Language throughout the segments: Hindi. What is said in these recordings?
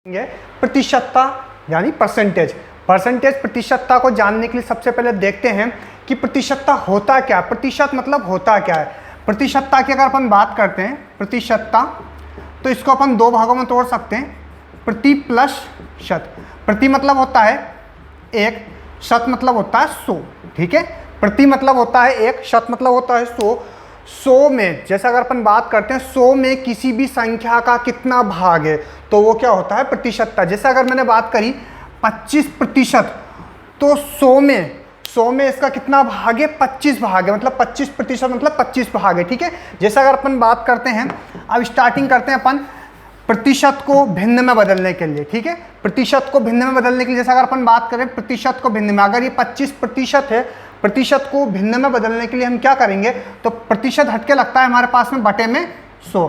ये प्रतिशतता यानी परसेंटेज। प्रतिशतता को जानने के लिए सबसे पहले देखते हैं कि प्रतिशतता होता क्या है। प्रतिशत मतलब होता क्या है। प्रतिशतता की अगर अपन बात करते हैं प्रतिशतता, तो इसको अपन दो भागों में तोड़ सकते हैं, प्रति प्लस शत। प्रति मतलब होता है एक, शत मतलब होता है 100। ठीक है, प्रति मतलब होता है एक, शत मतलब होता है 100। 100 में जैसे अगर अपन बात करते हैं 100 में किसी भी संख्या का कितना भाग है तो वो क्या होता है प्रतिशतता। जैसे अगर मैंने बात करी 25%, तो 100 में इसका कितना भाग है, 25 भाग है, मतलब 25% मतलब 25 भाग है। ठीक है, जैसे अगर अपन बात करते हैं, अब स्टार्टिंग करते हैं अपन प्रतिशत को भिन्न में बदलने के लिए। ठीक है, प्रतिशत को भिन्न में बदलने के लिए जैसे अगर अपन बात करें प्रतिशत को भिन्न में, अगर ये 25% है, प्रतिशत को भिन्न में बदलने के लिए हम क्या करेंगे, तो प्रतिशत हटके लगता है हमारे पास में बटे में 100।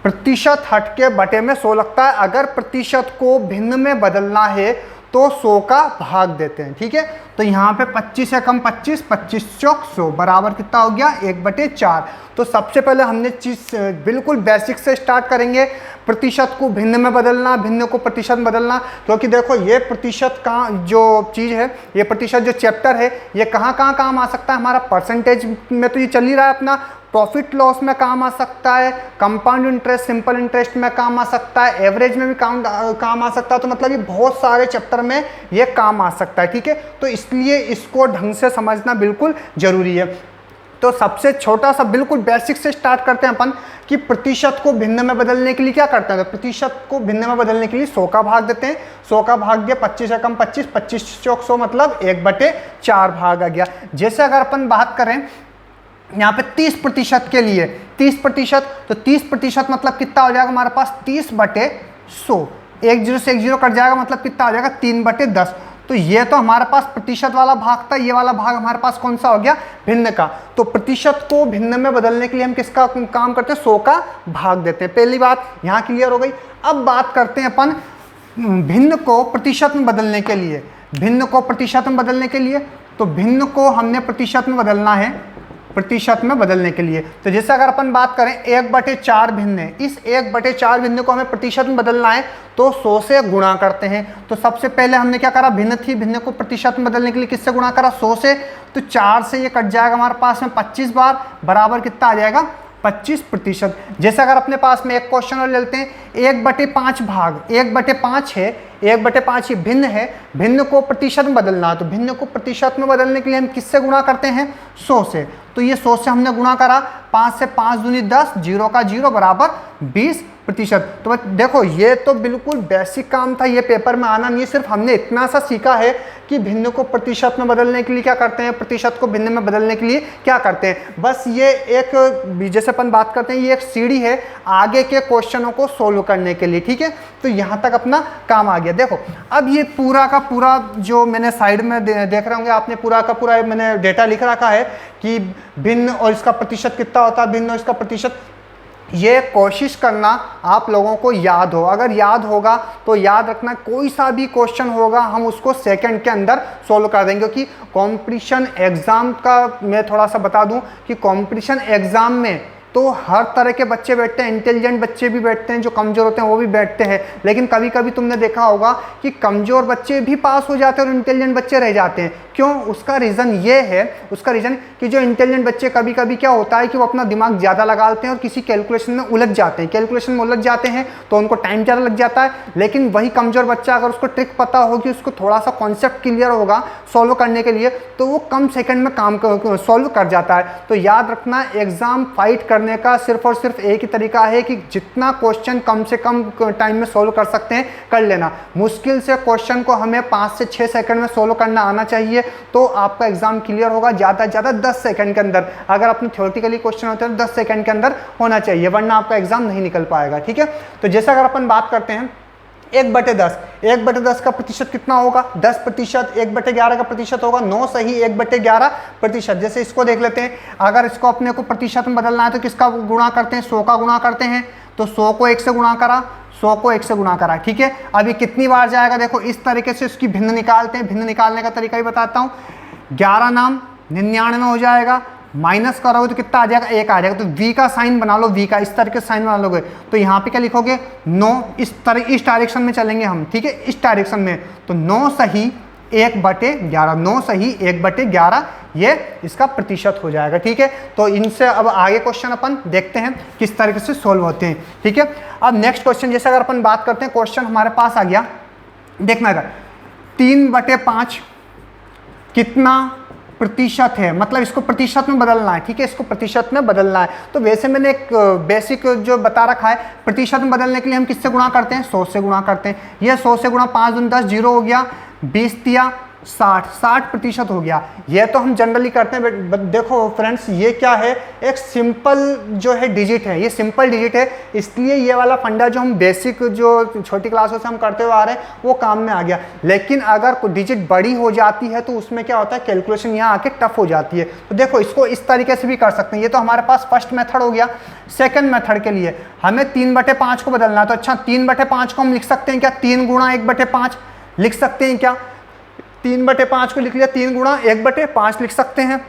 प्रतिशत हटके बटे में 100 लगता है। अगर प्रतिशत को भिन्न में बदलना है तो 100 का भाग देते हैं। ठीक है, तो यहाँ पे 25 से कम 25, 25 चौक 100 बराबर कितना हो गया, 1/4। तो सबसे पहले हमने चीज बिल्कुल बेसिक से स्टार्ट करेंगे, प्रतिशत को भिन्न में बदलना, भिन्न को प्रतिशत में बदलना। क्योंकि देखो ये प्रतिशत का जो चीज़ है, ये प्रतिशत जो चैप्टर है, ये कहाँ कहाँ काम आ सकता है हमारा। परसेंटेज में तो ये चल ही रहा है अपना, प्रॉफिट लॉस में काम आ सकता है, कंपाउंड इंटरेस्ट, सिंपल इंटरेस्ट में काम आ सकता है, एवरेज में भी काम आ सकता है। तो मतलब ये बहुत सारे चैप्टर में ये काम आ सकता है। ठीक है, तो इसलिए इसको ढंग से समझना बिल्कुल जरूरी है। तो सबसे छोटा सा बिल्कुल बेसिक से स्टार्ट करते हैं अपन कि प्रतिशत को भिन्न में बदलने के लिए क्या करते हैं। तो प्रतिशत को भिन्न में बदलने के लिए 100 का भाग देते हैं। 100 का भाग दिया, 25 से कम 25, 25 चौक 100 मतलब 1/4 भाग आ गया। जैसे अगर अपन बात करें यहाँ पे 30% के लिए, 30%, तो 30% मतलब कितना हो जाएगा हमारे पास, 30/100। 1 0 से 1 0 कट जाएगा, मतलब कितना हो जाएगा, 3/10। तो ये तो हमारे पास प्रतिशत वाला भाग था, ये वाला भाग हमारे पास कौन सा हो गया, भिन्न का। तो प्रतिशत को भिन्न में बदलने के लिए हम किसका काम करते हैं, 100 का भाग देते हैं। पहली बात यहाँ क्लियर हो गई। अब बात करते हैं अपन भिन्न को प्रतिशत में बदलने के लिए। भिन्न को प्रतिशत में बदलने के लिए, तो भिन्न को हमने प्रतिशत में बदलना है, प्रतिशत में बदलने के लिए। तो जैसे अगर अपन बात करें 1/4 भिन्न है, इस 1/4 भिन्न को हमें प्रतिशत में बदलना है तो 100 से गुणा करते हैं। तो सबसे पहले हमने क्या करा, भिन्न थी, भिन्न को प्रतिशत में बदलने के लिए किससे गुणा करा, 100 से। तो 4 से ये कट जाएगा हमारे पास में 25 बार, बराबर कितना आ जाएगा, 25%। जैसे अगर अपने पास में एक क्वेश्चन और लेते हैं, 1/5 भाग, 1/5 है, 1/5 ये भिन्न है, भिन्न को प्रतिशत में बदलना है। तो भिन्न को प्रतिशत में बदलने के लिए हम किससे गुणा करते हैं, 100 से। तो ये 100 से हमने गुणा करा, 5 से 5 दूनी 10, 0 का 0 बराबर 20%। तो देखो ये तो बिल्कुल बेसिक काम था, ये पेपर में आना नहीं है। सिर्फ हमने इतना सा सीखा है कि भिन्न को प्रतिशत में बदलने के लिए क्या करते हैं, प्रतिशत को भिन्न में बदलने के लिए क्या करते हैं। बस ये एक, जैसे अपन बात करते हैं, ये एक सीढ़ी है आगे के क्वेश्चनों को सोल्व करने के लिए। ठीक है, तो यहाँ तक अपना काम आ गया। देखो अब ये पूरा का पूरा जो मैंने साइड में देख रहे होंगे आपने, पूरा का पूरा मैंने डेटा लिख रखा है कि भिन्न और इसका प्रतिशत कितना होता है, भिन्न और इसका प्रतिशत। ये कोशिश करना आप लोगों को याद हो। अगर याद होगा तो याद रखना, कोई सा भी क्वेश्चन होगा हम उसको सेकंड के अंदर सोल्व कर देंगे। क्योंकि कंपटीशन एग्जाम का मैं थोड़ा सा बता दूं कि कंपटीशन एग्जाम में तो हर तरह के बच्चे बैठते हैं, इंटेलिजेंट बच्चे भी बैठते हैं, जो कमज़ोर होते हैं वो भी बैठते हैं। लेकिन कभी कभी तुमने देखा होगा कि कमज़ोर बच्चे भी पास हो जाते हैं और इंटेलिजेंट बच्चे रह जाते हैं। क्यों, उसका रीज़न ये है, उसका रीज़न कि जो इंटेलिजेंट बच्चे कभी कभी क्या होता है कि वो अपना दिमाग ज़्यादा लगाते हैं और किसी कैलकुलेशन में उलझ जाते हैं। कैलकुलेशन में उलझ जाते हैं तो उनको टाइम ज़्यादा लग जाता है। लेकिन वही कमज़ोर बच्चा अगर उसको ट्रिक पता होगी, उसको थोड़ा सा कॉन्सेप्ट क्लियर होगा सॉल्व करने के लिए, तो वो कम सेकंड में काम सॉल्व कर जाता है। तो याद रखना, एग्ज़ाम फाइट करने का सिर्फ और सिर्फ एक ही तरीका है कि जितना क्वेश्चन कम से कम टाइम में सॉल्व कर सकते हैं कर लेना। मुश्किल से क्वेश्चन को हमें 5 से 6 सेकंड में सॉल्व करना आना चाहिए, तो आपका एग्जाम क्लियर होगा। ज़्यादा से ज़्यादा 10 सेकंड के अंदर, अगर अपने थ्योरेटिकली क्वेश्चन होते हैं तो 10 सेकंड के अंदर होना चाहिए, वरना आपका एग्जाम नहीं निकल पाएगा। ठीक है, तो जैसे अगर अपन बात करते हैं 1/10, 1/10 का प्रतिशत कितना होगा, 10%। 1/11 का प्रतिशत होगा 9, सही, 1/11%। जैसे इसको देख लेते हैं, अगर इसको अपने को प्रतिशत में बदलना है तो किसका गुणा करते हैं, 100 का गुणा करते हैं। तो 100 को 1 से गुणा करा, 100 को 1 से गुणा करा। ठीक है, अभी कितनी बार जाएगा, देखो इस तरीके से इसकी भिन्न निकालते हैं। भिन्न निकालने का तरीका भी बताता हूँ। 11 नाम 99 हो जाएगा, माइनस करोगे तो कितना आ जाएगा, 1 आ जाएगा। तो v का साइन बना लो, v का इस तरह के साइन बना लोगे तो यहाँ पे क्या लिखोगे 9, इस डायरेक्शन में चलेंगे हम, ठीक है, इस डायरेक्शन में। तो 9 सही 1/11, 9 सही 1/11 ये इसका प्रतिशत हो जाएगा, ठीक है। तो इनसे अब आगे क्वेश्चन अपन देखते हैं किस तरीके से सोल्व होते हैं, ठीक है। अब नेक्स्ट क्वेश्चन जैसे अगर अपन बात करते हैं, क्वेश्चन हमारे पास आ गया, देखना अगर 3/5 कितना प्रतिशत है, मतलब इसको प्रतिशत में बदलना है, ठीक है, इसको प्रतिशत में बदलना है। तो वैसे मैंने एक बेसिक जो बता रखा है, प्रतिशत में बदलने के लिए हम किससे गुणा करते हैं, 100 से गुणा करते हैं। ये 100 से गुणा 5 दूनी 10, 0 हो गया, 20 दिया 60% हो गया। ये तो हम जनरली करते हैं। देखो फ्रेंड्स, ये क्या है, एक सिंपल जो है डिजिट है, ये सिंपल डिजिट है, इसलिए ये वाला फंडा जो हम बेसिक जो छोटी क्लासों से हम करते हुए आ रहे हैं वो काम में आ गया। लेकिन अगर कोई डिजिट बड़ी हो जाती है तो उसमें क्या होता है, कैलकुलेशन यहाँ आके टफ हो जाती है। तो देखो इसको इस तरीके से भी कर सकते हैं। ये तो हमारे पास फर्स्ट मेथड हो गया। सेकेंड मेथड के लिए हमें 3/5 को बदलना है। तो अच्छा, 3/5 को हम लिख सकते हैं क्या, 3 गुणा 1/5 लिख सकते हैं क्या। 3/5 को लिख लिया, 3 गुणा 1/5 लिख सकते हैं।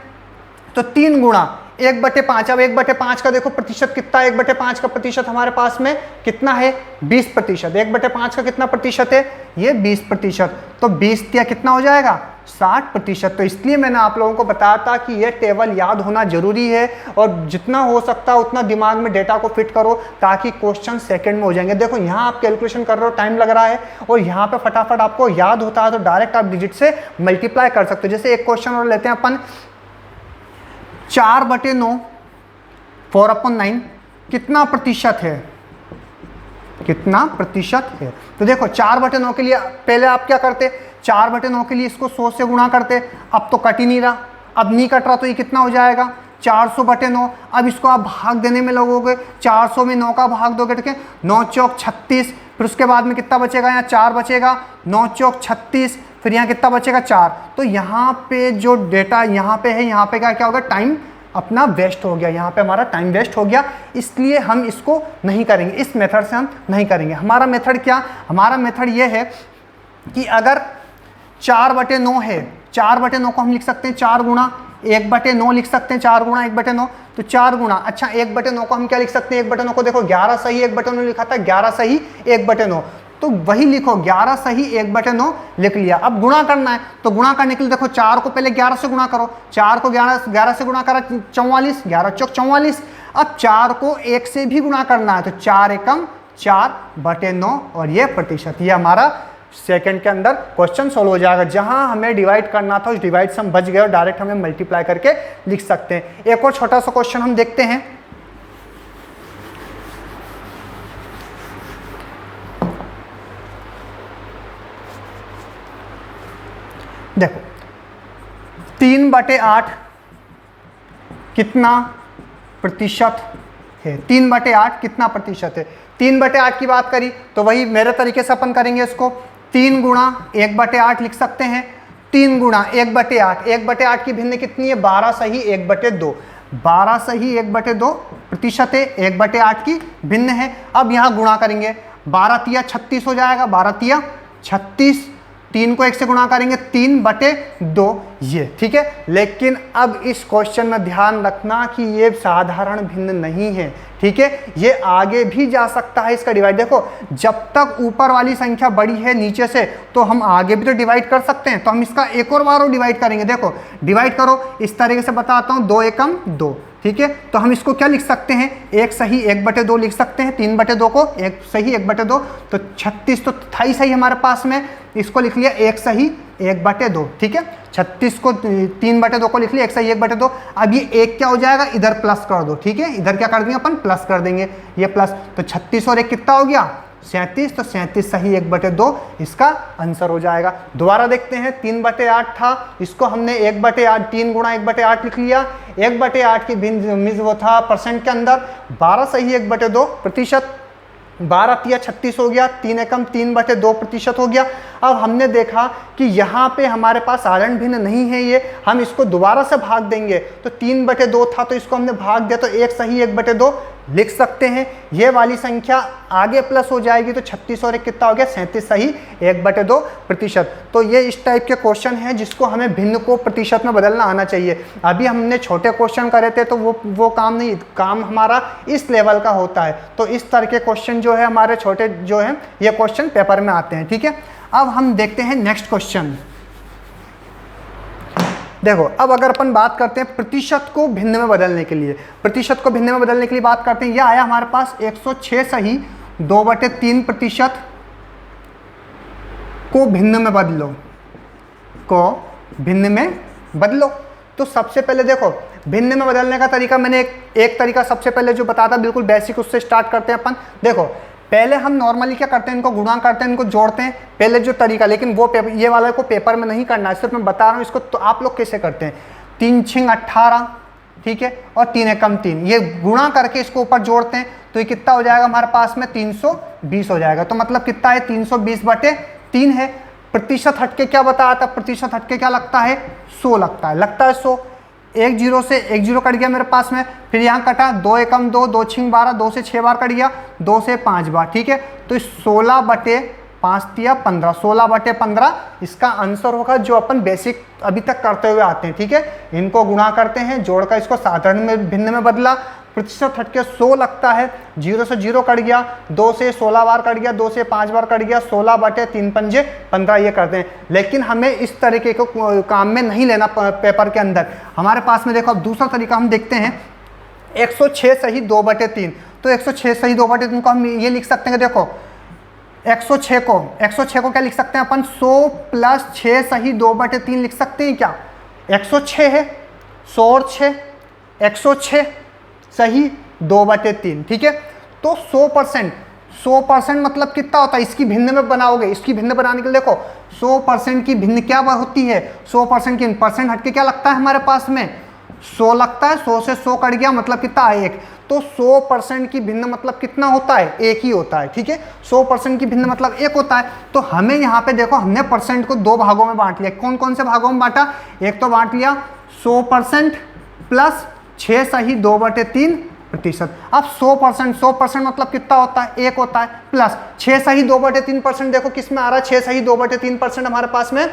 तो 3 गुणा 1/5, अब 1/5 का देखो प्रतिशत कितना है, 1/5 का प्रतिशत हमारे पास में कितना है, 20%। 1/5 का कितना प्रतिशत है, ये 20%। तो 20 दिया कितना हो जाएगा, 60%। तो इसलिए मैंने आप लोगों को बताया था कि ये टेबल याद होना जरूरी है और जितना हो सकता है उतना दिमाग में डेटा को फिट करो ताकि क्वेश्चन सेकंड में हो जाएंगे। देखो यहाँ आप कैलकुलेशन कर रहे हो, टाइम लग रहा है, और यहाँ पे फटाफट आपको याद होता है तो डायरेक्ट आप डिजिट से मल्टीप्लाई कर सकते हो। जैसे एक क्वेश्चन और लेते हैं अपन, 4/9 4/9 कितना प्रतिशत है, कितना प्रतिशत है। तो देखो 4/9 के लिए पहले आप क्या करते, 4/9 के लिए इसको 100 से गुणा करते। अब तो कट ही नहीं रहा, अब नहीं कट रहा, तो ये कितना हो जाएगा, 400/9। अब इसको आप भाग देने में लगोगे, 400 में 9 का भाग दोगे, ठीक है, 9 चौक 36, फिर उसके बाद में कितना बचेगा, यहाँ 4 बचेगा, 9 चौक 36, फिर यहाँ कितना बचेगा 4। तो यहाँ पे जो डेटा यहाँ पे है, यहाँ पे क्या होगा, टाइम अपना वेस्ट हो गया, यहाँ पे हमारा टाइम वेस्ट हो गया, इसलिए हम इसको नहीं करेंगे, इस मेथड से हम नहीं करेंगे। हमारा मेथड क्या, हमारा मेथड ये है कि अगर 4/9 है, 4/9 को हम लिख सकते हैं 4 गुणा 1/9 लिख सकते हैं, 4 गुणा 1/9, तो 4 गुणा, अच्छा 1/9 को हम क्या लिख सकते हैं, 1/9 को देखो 11 सही 1/9 लिखा था, 11 सही 1/9, तो वही लिखो 11 सही 1/9 लिख लिया। अब गुणा करना है, तो गुणा करने के लिए देखो 4 को पहले 11 से गुणा करो, 4 को 11 से गुणा करा 44, 11 चौक 44। अब 4 को 1 से भी गुणा करना है, तो 4 एकम 4/9 और ये प्रतिशत, ये हमारा सेकंड के अंदर क्वेश्चन सोल्व हो जाएगा। जहां हमें डिवाइड करना था उस डिवाइड से हम बच गए और डायरेक्ट हमें मल्टीप्लाई करके लिख सकते हैं। एक और छोटा सा क्वेश्चन हम देखते हैं, देखो 3/8 कितना प्रतिशत है, 3/8 कितना प्रतिशत है। 3/8 की बात करी तो वही मेरे तरीके से अपन करेंगे इसको, 3 गुणा 1/8 लिख सकते हैं, 3 गुणा 1/8, 1/8 की भिन्न कितनी है, 12 सही 1/2, 12 सही 1/2 प्रतिशत है, 1/8 की भिन्न है। अब यहाँ गुणा करेंगे, 12 तिया 36 हो जाएगा, 12 तिया 36, 3 को 1 से गुणा करेंगे 3/2, ये ठीक है। लेकिन अब इस क्वेश्चन में ध्यान रखना कि ये साधारण भिन्न नहीं है, ठीक है, ये आगे भी जा सकता है इसका डिवाइड। देखो जब तक ऊपर वाली संख्या बड़ी है नीचे से तो हम आगे भी तो डिवाइड कर सकते हैं, तो हम इसका एक और बार डिवाइड करेंगे। देखो डिवाइड करो, इस तरीके से बताता हूँ, 2 एकम 2, ठीक है। तो हम इसको क्या लिख सकते हैं, 1 सही 1/2 लिख सकते हैं, 3/2 को 1 सही 1/2, तो 36 तो था ही सही हमारे पास में, इसको लिख लिया 1 सही 1/2, ठीक है। 36 को 3/2 को लिख लिया 1 सही 1/2। अब ये 1 क्या हो जाएगा, इधर प्लस कर दो, ठीक है, इधर क्या कर देंगे अपन, प्लस कर देंगे, ये प्लस, तो 36 और 1 कितना हो गया, 37, तो 37 सही 1/2 इसका आंसर हो जाएगा। दोबारा देखते हैं, 3/8 था, इसको हमने 1/8, 3 गुणा 1/8 लिख लिया, 1/8 की भिन्न वो था परसेंट के अंदर, 12 सही 1/2 प्रतिशत, 12 तिया 36 हो गया, 3 एकम 3/2 प्रतिशत हो गया। अब हमने देखा कि कि यहाँ पे हमारे पास साधारण भिन्न नहीं है, ये हम इसको दोबारा से भाग देंगे तो 3/2 था, तो इसको हमने भाग दिया तो 1 सही 1/2 लिख सकते हैं। ये वाली संख्या आगे प्लस हो जाएगी तो 36 और 1 कितना हो गया 37 सही 1/2 प्रतिशत। तो ये इस टाइप के क्वेश्चन हैं जिसको हमें भिन्न को प्रतिशत में बदलना आना चाहिए। अभी हमने छोटे क्वेश्चन करे थे तो वो काम नहीं, काम हमारा इस लेवल का होता है। तो इस तरह के क्वेश्चन जो है हमारे छोटे जो हैं ये क्वेश्चन पेपर में आते हैं। ठीक है, अब हम देखते हैं नेक्स्ट क्वेश्चन। देखो, अब अगर अपन बात करते हैं प्रतिशत को भिन्न में बदलने के लिए, प्रतिशत को भिन्न में बदलने के लिए बात करते हैं, यह आया हमारे पास 106 सही 2/3 प्रतिशत को भिन्न में बदलो, को भिन्न में बदलो। तो सबसे पहले देखो भिन्न में बदलने का तरीका मैंने एक तरीका सबसे पहले जो बताया था बिल्कुल बेसिक, उससे स्टार्ट करते हैं अपन। देखो पहले हम नॉर्मली क्या करते हैं, इनको गुणा करते हैं, इनको जोड़ते हैं, पहले जो तरीका, लेकिन वो ये वाला को पेपर में नहीं करना है, सिर्फ मैं बता रहा हूँ इसको। तो आप लोग कैसे करते हैं, 3 6 18, ठीक है, और 3 एकम 3, ये गुणा करके इसको ऊपर जोड़ते हैं तो ये कितना हो जाएगा हमारे पास में 320 हो जाएगा। तो मतलब कितना है 320/3 है। प्रतिशत हटके क्या बताया था, प्रतिशत हटके क्या लगता है 100 लगता है 100। 1 0 से 1 0 कट गया मेरे पास में, फिर यहाँ कटा 2 एकम 2, 2 6 12, 2 से 6 बार कट गया, 2 से 5 बार, ठीक है। तो 16/5 दिया 15, 16/15 इसका आंसर होगा जो अपन बेसिक अभी तक करते हुए आते हैं। ठीक है, इनको गुणा करते हैं, जोड़कर इसको साधारण में भिन्न में बदला, प्रतिशत हटके 100 लगता है, 0 से 0 कट गया, 2 से 16 बार कट गया, 2 से 5 बार कट गया, 16/3 पंजे 15 ये करते हैं। लेकिन हमें इस तरीके को काम में नहीं लेना पेपर के अंदर। हमारे पास में देखो अब दूसरा तरीका हम देखते हैं, 106 सही 2/3। तो 106 सही 2/3 को हम ये लिख सकते हैं, देखो 106 को क्या लिख सकते हैं अपन, 100 + 6 सही 2/3 लिख सकते हैं क्या। 106 है, 100 और 6 106 सही 2/3, ठीक है। तो 100% मतलब कितना होता है, इसकी भिन्न में बनाओगे, इसकी भिन्न बनाने के लिए देखो 100% की भिन्न क्या होती है, 100% की परसेंट हटके क्या लगता है हमारे पास में 100 लगता है, 100 से 100 कट गया मतलब कितना है 1। तो 100% की भिन्न मतलब कितना होता है, 1 ही होता है, ठीक है। 100% की भिन्न मतलब 1 होता है। तो हमें यहाँ पे देखो हमने परसेंट को 2 भागों में बांट लिया। कौन कौन से भागों में बांटा, एक तो बांट लिया 100% + 6 सही 2/3 प्रतिशत। अब 100% मतलब कितना होता है 1 होता है, प्लस 6 सही 2/3%। देखो किस में आ रहा है 6 सही 2/3% हमारे पास में,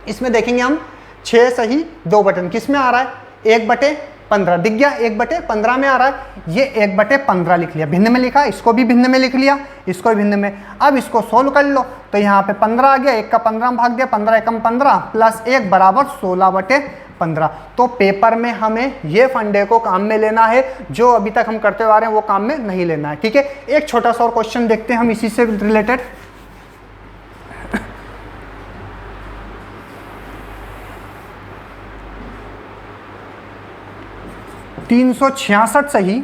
इसमें देखेंगे हम 6 सही 2/3 किस में आ रहा है 1/15 दिख गया, 1/15 में आ रहा है, ये 1/15 लिख लिया, भिन्न में लिखा, इसको भी भिन्न में लिख लिया, इसको भी भिन्न में। अब इसको सोल्व कर लो तो यहाँ पे 15 आ गया, 1 का 15 भाग दिया, 15 एकम 15 + 1 बराबर 16/15। तो पेपर में हमें ये फंडे को काम में लेना है, जो अभी तक हम करते आ रहे हैं वो काम में नहीं लेना है, ठीक है। एक छोटा सा और क्वेश्चन देखते हैं हम इसी से रिलेटेड। 366 सही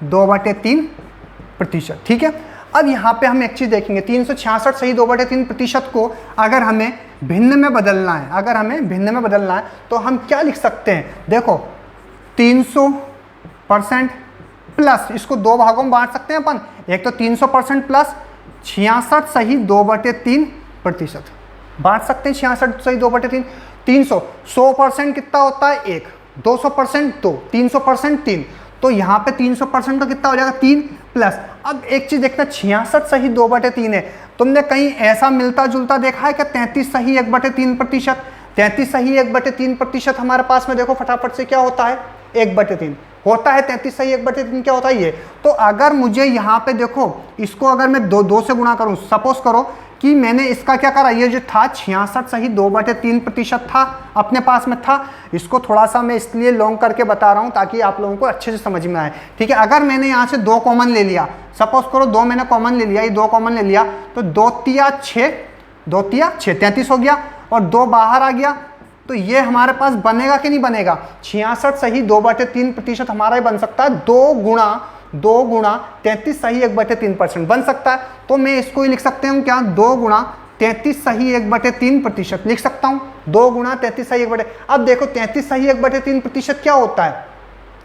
2/3%, ठीक है। अब यहाँ पे हम एक चीज देखेंगे, 366 सही 2/3% को अगर हमें भिन्न में बदलना है, अगर हमें भिन्न में बदलना है तो हम क्या लिख सकते हैं, देखो 300% प्लस, इसको 2 भागों में बांट सकते हैं अपन, एक तो 300% प्लस 66 सही 2/3% बांट सकते हैं, 66 सही 2/3। 300 100% कितना होता है 1, 200% 2, 300% 3। तो यहाँ पे 300% का कितना हो जाएगा 3 प्लस। अब एक चीज देखना, 66 सही 2/3 है, तुमने कहीं ऐसा मिलता जुलता देखा है क्या 33 सही 1/3%। 33 सही 1/3% हमारे पास में देखो फटाफट से क्या होता है 1/3 होता है, 33 सही 1/3 क्या होता है ये। तो अगर मुझे यहाँ पे देखो इसको अगर मैं 2 से गुणा करूँ, सपोज करो कि मैंने इसका क्या करा, ये जो था 66 सही 2/3% था अपने पास में था, इसको थोड़ा सा मैं इसलिए लॉन्ग करके बता रहा हूँ ताकि आप लोगों को अच्छे से समझ में आए, ठीक है। अगर मैंने यहाँ से 2 कॉमन ले लिया, सपोज करो 2 मैंने कॉमन ले लिया, ये 2 कॉमन ले लिया, तो 2 तिया 6 33 हो गया, और 2 बाहर आ गया, तो ये हमारे पास बनेगा कि नहीं बनेगा, 66 सही 2/3% हमारा ही बन सकता है, 2 गुणा 33 सही 1/3% बन सकता है। तो मैं इसको ही लिख सकते हूँ क्या, 2 गुणा 33 सही 1/3% लिख सकता हूँ, 2 गुणा 33 सही 1/3। अब देखो 33 सही 1/3% क्या होता है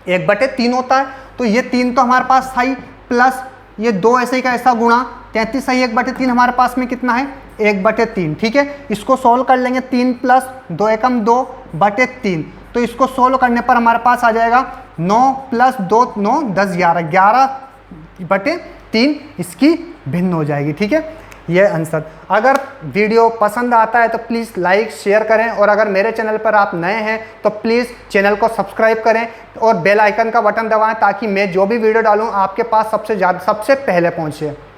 1/3 होता है, तो ये 3 तो हमारे पास था ही, प्लस ये 2 ऐसे ही का ऐसा गुणा 33 सही 1/3 हमारे पास में कितना है 1/3, ठीक है। इसको सोल्व कर लेंगे, 3 + 2 एकम 2/3, तो इसको सोल्व करने पर हमारे पास आ जाएगा 9 + 2 9 10 11 11/3 इसकी भिन्न हो जाएगी, ठीक है। ये आंसर। अगर वीडियो पसंद आता है तो प्लीज़ लाइक शेयर करें, और अगर मेरे चैनल पर आप नए हैं तो प्लीज़ चैनल को सब्सक्राइब करें और बेल आइकन का बटन दबाएं ताकि मैं जो भी वीडियो डालूं आपके पास सबसे पहले पहुंचे।